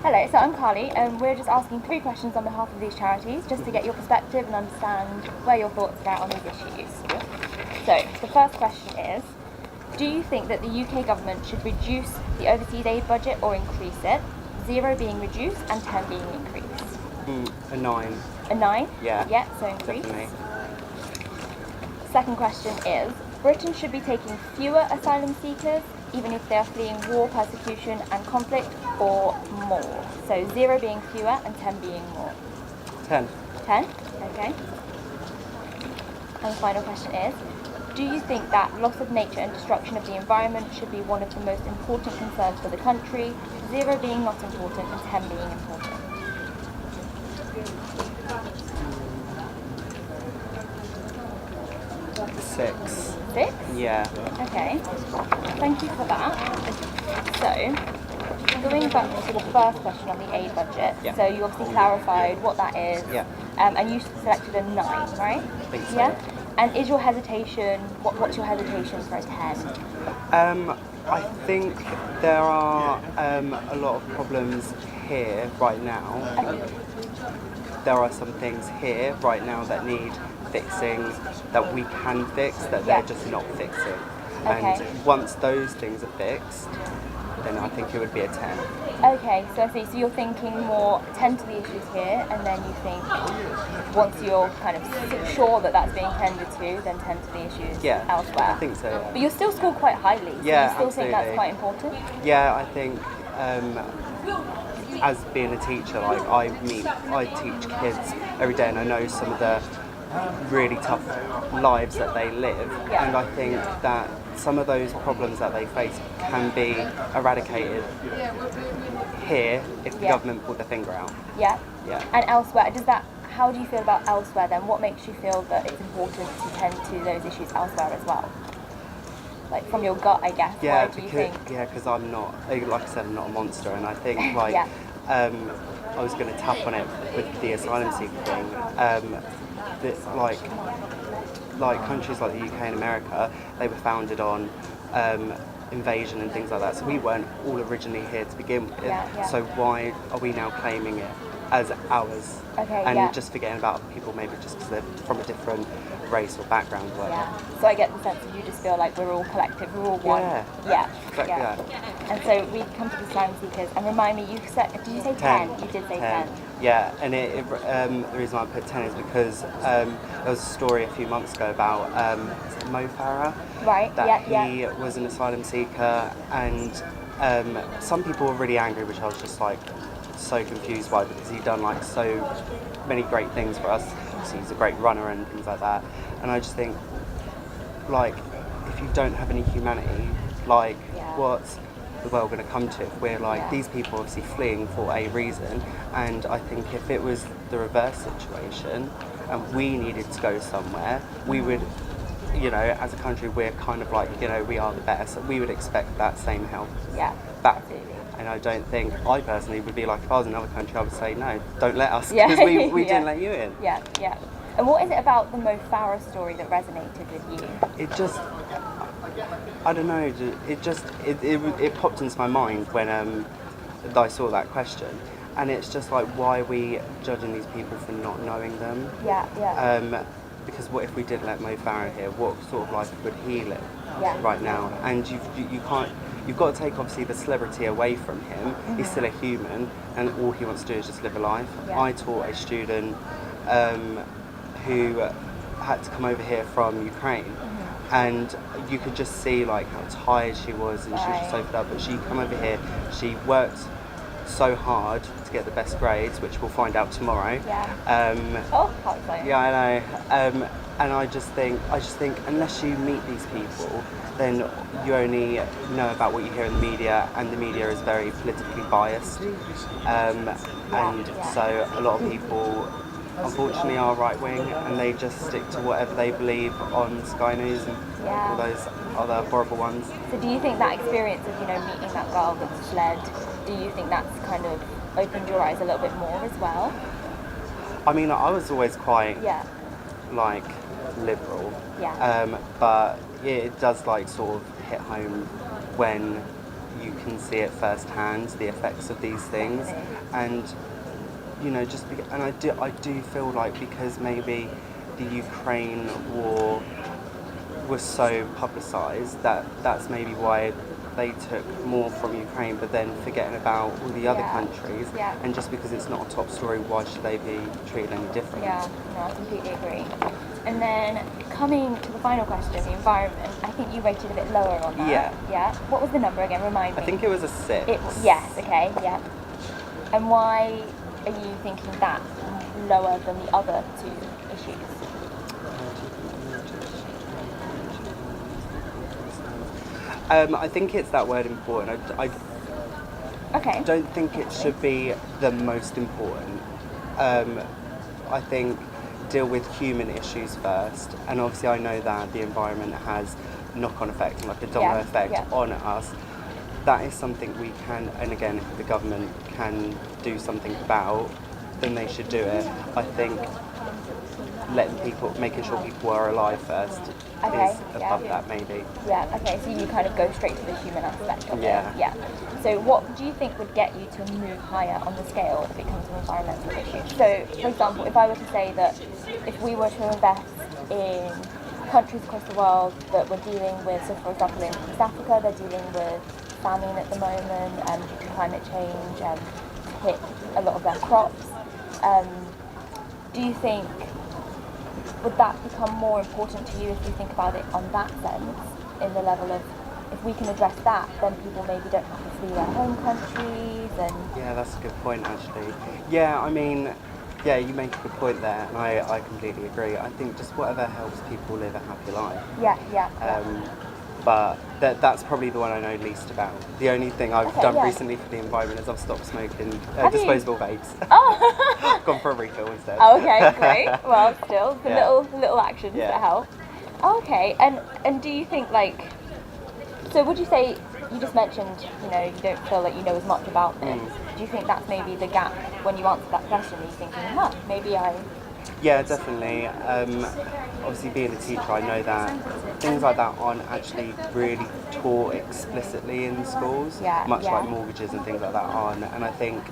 Hello, so I'm Carly, and we're just asking 3 questions on behalf of these charities, just to get your perspective and understand where your thoughts are on these issues. So, the first question is, do you think that the UK government should reduce the overseas aid budget or increase it? 0 being reduced and 10 being increased. A 9. A 9? Yeah. Yeah, so increase. Definitely. Second question is, Britain should be taking fewer asylum seekers, even if they are fleeing war, persecution and conflict, or more? So 0 being fewer and 10 being more. 10. 10? Okay. And the final question is, do you think that loss of nature and destruction of the environment should be one of the most important concerns for the country? 0 being not important and 10 being important. 6. 6? Yeah. Okay. Thank you for that. So, going back to the first question on the aid budget, Yeah. so you obviously clarified what that is, Yeah. and you selected a 9, right? I think so. Yeah? And is your hesitation, what's your hesitation for a 10? I think there are a lot of problems here right now. There are some things here right now that need fixing, that we can fix, that Yeah. they're just not fixing. Okay. And once those things are fixed, then I think it would be a 10. Okay, so I see. So you're thinking more 10 to the issues here, and then you think once you're kind of sure that that's being tended to, then 10 to the issues Yeah, elsewhere. I think so, yeah. But you're still scored quite highly, so Yeah, you still think that's absolutely. quite important? Yeah, I think as being a teacher, like I teach kids every day, and I know some of the really tough lives that they live, Yeah. and I think that some of those problems that they face can be eradicated here if the Yeah. government pulled their finger out. Yeah. Yeah. And elsewhere, how do you feel about elsewhere then? What makes you feel that it's important to tend to those issues elsewhere as well? Like from your gut, I guess. Yeah, Why do you think? because I'm not, like I said, I'm not a monster, and I think like Yeah. I was going to tap on it with the asylum seeker thing. That like countries like the UK and America, they were founded on invasion and things like that. So we weren't all originally here to begin with. Yeah, yeah. So why are we now claiming it as ours? Okay, and yeah. just forgetting about other people, maybe just because they're from a different race or background, or whatever. Yeah. So I get the sense that you just feel like we're all collective, we're all one. Yeah. Yeah. Exactly yeah. that. And so we come to the asylum seekers, and remind me, did you say 10? You did say 10. Yeah, and the reason why I put 10 is because there was a story a few months ago about is it Mo Farah? Right, That yeah, he was an asylum seeker, and some people were really angry, which I was just like so confused by, because he'd done like so many great things for us. Obviously, he's a great runner and things like that. And I just think, like, if you don't have any humanity, like, Yeah. what's the world going to come to? If we're like, Yeah. these people obviously fleeing for a reason, and I think if it was the reverse situation and we needed to go somewhere, we would, you know, as a country, we're kind of like, you know, we are the best. We would expect that same help Yeah. back. Absolutely. And I don't think, I personally would be like, if I was in another country, I would say, no, don't let us, Yeah. because we Yeah. didn't let you in. Yeah, yeah. And what is it about the Mo Farah story that resonated with you? It just, I don't know, it popped into my mind when I saw that question. And it's just like, why are we judging these people for not knowing them? Yeah, yeah. Because what if we did let Mo Farah here? What sort of life would he live Yeah. right now? And you can't. You've got to take obviously the celebrity away from him. He's still a human, and all he wants to do is just live a life. Yeah. I taught a student who had to come over here from Ukraine, and you could just see like how tired she was, and she was just so fed up. But she come over here. She worked so hard to get the best grades, which we'll find out tomorrow. Yeah. Oh, how exciting. Yeah, I know. And I just think unless you meet these people, then you only know about what you hear in the media, and the media is very politically biased. So a lot of people, unfortunately, are right wing, and they just stick to whatever they believe on Sky News and Yeah. all those other horrible ones. So do you think that experience of, meeting that girl that's fled, do you think that's kind of opened your eyes a little bit more as well? I mean, I was always quite Yeah. like liberal, Yeah. but it does like sort of hit home when you can see it firsthand, the effects of these things. And and I do feel like because maybe the Ukraine war was so publicised that's maybe why they took more from Ukraine, but then forgetting about all the other countries. Yeah. And just because it's not a top story, why should they be treated any different? Yeah, no, I completely agree. And then coming to the final question, the environment, I think you rated a bit lower on that. Yeah. Yeah. What was the number again? Remind me. I think it was a 6. Yes, okay, yeah. And why are you thinking that lower than the other 2 issues? I think it's that word important. I Okay. don't think it should be the most important. I think deal with human issues first, and obviously I know that the environment has knock-on effect, like a domino effect on us. That is something we can, and again, if the government can do something about, then they should do it. I think making sure people are alive first is above that maybe. Yeah, okay, so you kind of go straight to the human aspect of it. Yeah. So what do you think would get you to move higher on the scale if it comes to environmental issues? So, for example, if I were to say that if we were to invest in countries across the world that were dealing with, so for example in East Africa, they're dealing with famine at the moment and due to climate change and hit a lot of their crops. Do you think, would that become more important to you if you think about it on that sense, in the level of, if we can address that, then people maybe don't have to flee their home countries and... Yeah, that's a good point actually. Yeah, I mean, yeah, you make a good point there, and I completely agree. I think just whatever helps people live a happy life. But that's probably the one I know least about. The only thing I've done recently for the environment is I've stopped smoking disposable vapes. Oh! Gone for a refill instead. Okay, great. Well, still, the little actions that help. Okay, and do you think, like, so would you say, you just mentioned, you don't feel like you know as much about this. Do you think that's maybe the gap when you answer that question? Are you thinking, maybe I... Yeah, definitely. Obviously, being a teacher, I know that things like that aren't actually really taught explicitly in schools, much like mortgages and things like that aren't. And I think,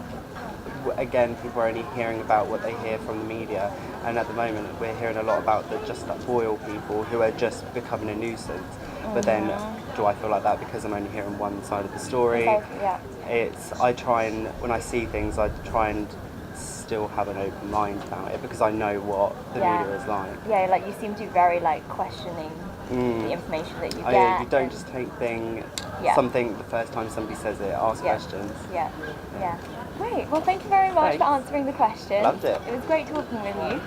again, people are only hearing about what they hear from the media. And at the moment, we're hearing a lot about the just that boil people who are just becoming a nuisance. But then, do I feel like that because I'm only hearing one side of the story? I try and, when I see things, I try and still have an open mind about it because I know what the media is like. Yeah, like you seem to be very questioning the information that you get. You don't just take something the first time somebody says it, ask questions. Yeah. Great, well thank you very much for answering the question. Loved it. It was great talking with you.